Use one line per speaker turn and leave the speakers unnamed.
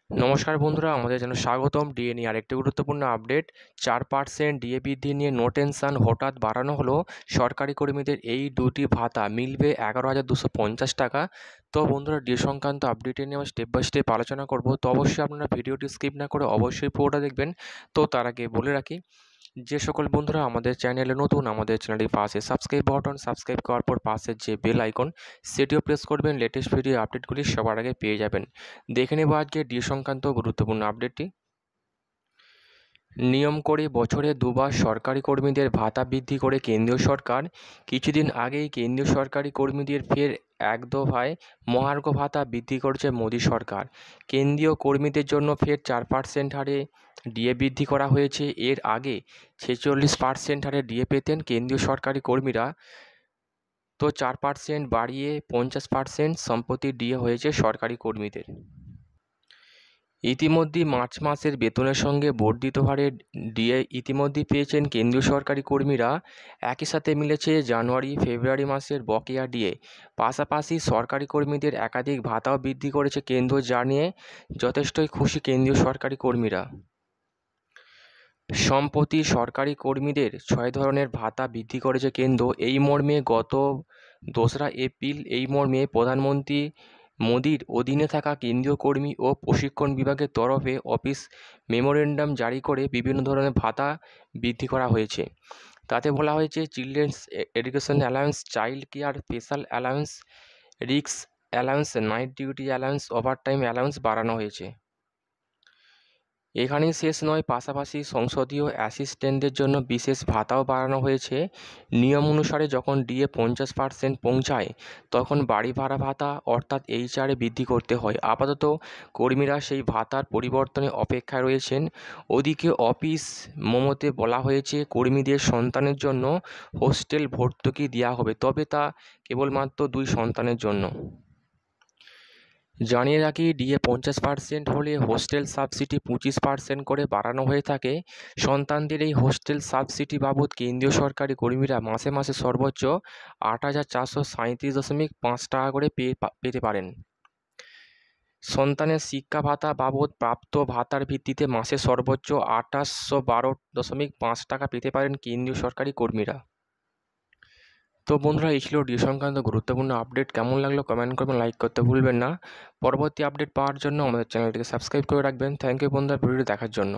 নমস্কার বন্ধুরা, আমাদের জন্য স্বাগতম। ডিএ নিয়ে আরেকটি গুরুত্বপূর্ণ আপডেট। 4% ডিএ বৃদ্ধি নিয়ে নো টেনশন, হঠাৎ বাড়ানো হলো সরকারি কর্মীদের এই দুটি ভাতা, মিলবে 11,250 টাকা। তো বন্ধুরা, ডিএ সংক্রান্ত আপডেট নিয়ে আমরা স্টেপ বাই স্টেপ আলোচনা করব। তো অবশ্যই আপনারা ভিডিওটি স্কিপ না করে অবশ্যই পুরোটা দেখবেন। তো তার আগে বলে রাখি, যে সকল বন্ধুরা আমাদের চ্যানেলে নতুন, আমাদের চ্যানেলটির পাশে সাবস্ক্রাইব বাটন, সাবস্ক্রাইব করার পর পাশের যে বেল আইকন সেটিও প্রেস করবেন। লেটেস্ট ভিডিও আপডেটগুলি সবার আগে পেয়ে যাবেন। দেখে নেব আজকে ডিএ সংক্রান্ত গুরুত্বপূর্ণ আপডেটটি। নিয়ম করে বছরে দুবার সরকারি কর্মীদের ভাতা বৃদ্ধি করে কেন্দ্রীয় সরকার। কিছুদিন আগেই কেন্দ্রীয় সরকারি কর্মীদের ফের এক দফায় মহার্ঘ ভাতা বৃদ্ধি করেছে মোদী সরকার। কেন্দ্রীয় কর্মীদের জন্য ফের 4% হারে ডিএ বৃদ্ধি করা হয়েছে। এর আগে 46% হারে ডিএ পেতেন কেন্দ্রীয় সরকারি কর্মীরা। তো 4% বাড়িয়ে 50% সম্প্রতি ডিএ হয়েছে সরকারি কর্মীদের। ইতিমধ্যেই মার্চ মাসের বেতনের সঙ্গে বর্ধিত হারে ডিএ ইতিমধ্যেই পেয়েছেন কেন্দ্রীয় সরকারি কর্মীরা। একই সাথে মিলেছে জানুয়ারি ফেব্রুয়ারি মাসের বকেয়া ডিএ। পাশাপাশি সরকারি কর্মীদের একাধিক ভাতাও বৃদ্ধি করেছে কেন্দ্র, যা নিয়ে যথেষ্টই খুশি কেন্দ্রীয় সরকারি কর্মীরা। সম্প্রতি সরকারি কর্মীদের 6 ধরনের ভাতা বৃদ্ধি করেছে কেন্দ্র। এই মর্মে গত 2রা এপ্রিল প্রধানমন্ত্রী মোদির অধীনে থাকা কেন্দ্রীয় কর্মী ও প্রশিক্ষণ বিভাগের তরফে অফিস মেমোরেন্ডাম জারি করে বিভিন্ন ধরনের ভাতা বৃদ্ধি করা হয়েছে। তাতে বলা হয়েছে, children's education allowance, child care special allowance, risk allowance, night duty allowance, overtime allowance বাড়ানো হয়েছে। এখানেই শেষ নয়, পাশাপাশি সংসদীয় অ্যাসিস্ট্যান্টদের জন্য বিশেষ ভাতাও বাড়ানো হয়েছে। নিয়ম অনুসারে যখন ডিএ 50% পৌঁছায় তখন বাড়ি ভাড়া ভাতা অর্থাৎ এইচআরে বৃদ্ধি করতে হয়। আপাতত কর্মীরা সেই ভাতার পরিবর্তনে অপেক্ষায় রয়েছেন। ওদিকে অফিস মেমোতে বলা হয়েছে, কর্মীদের সন্তানের জন্য হোস্টেল ভর্তুকি দেওয়া হবে, তবে তা কেবলমাত্র 2 সন্তানের জন্য। জানিয়ে রাখি, ডিএ 50% হলে হোস্টেল সাবসিডি 25% করে বাড়ানো হয়ে থাকে। সন্তানদের এই হোস্টেল সাবসিডি বাবদ কেন্দ্রীয় সরকারি কর্মীরা মাসে মাসে সর্বোচ্চ 8,437.5 টাকা করে পেতে পারেন। সন্তানের শিক্ষা ভাতা বাবদ প্রাপ্ত ভাতার ভিত্তিতে মাসে সর্বোচ্চ 2,812.5 টাকা পেতে পারেন কেন্দ্রীয় সরকারি কর্মীরা। তো বন্ধুরা, এই ছিল ডিএ সংক্রান্ত গুরুত্বপূর্ণ আপডেট। কেমন লাগলো কমেন্ট করবেন, লাইক করতে ভুলবেন না। পরবর্তী আপডেট পাওয়ার জন্য আমাদের চ্যানেলটিকে সাবস্ক্রাইব করে রাখবেন। থ্যাংক ইউ বন্ধুরা ভিডিওটি দেখার জন্য।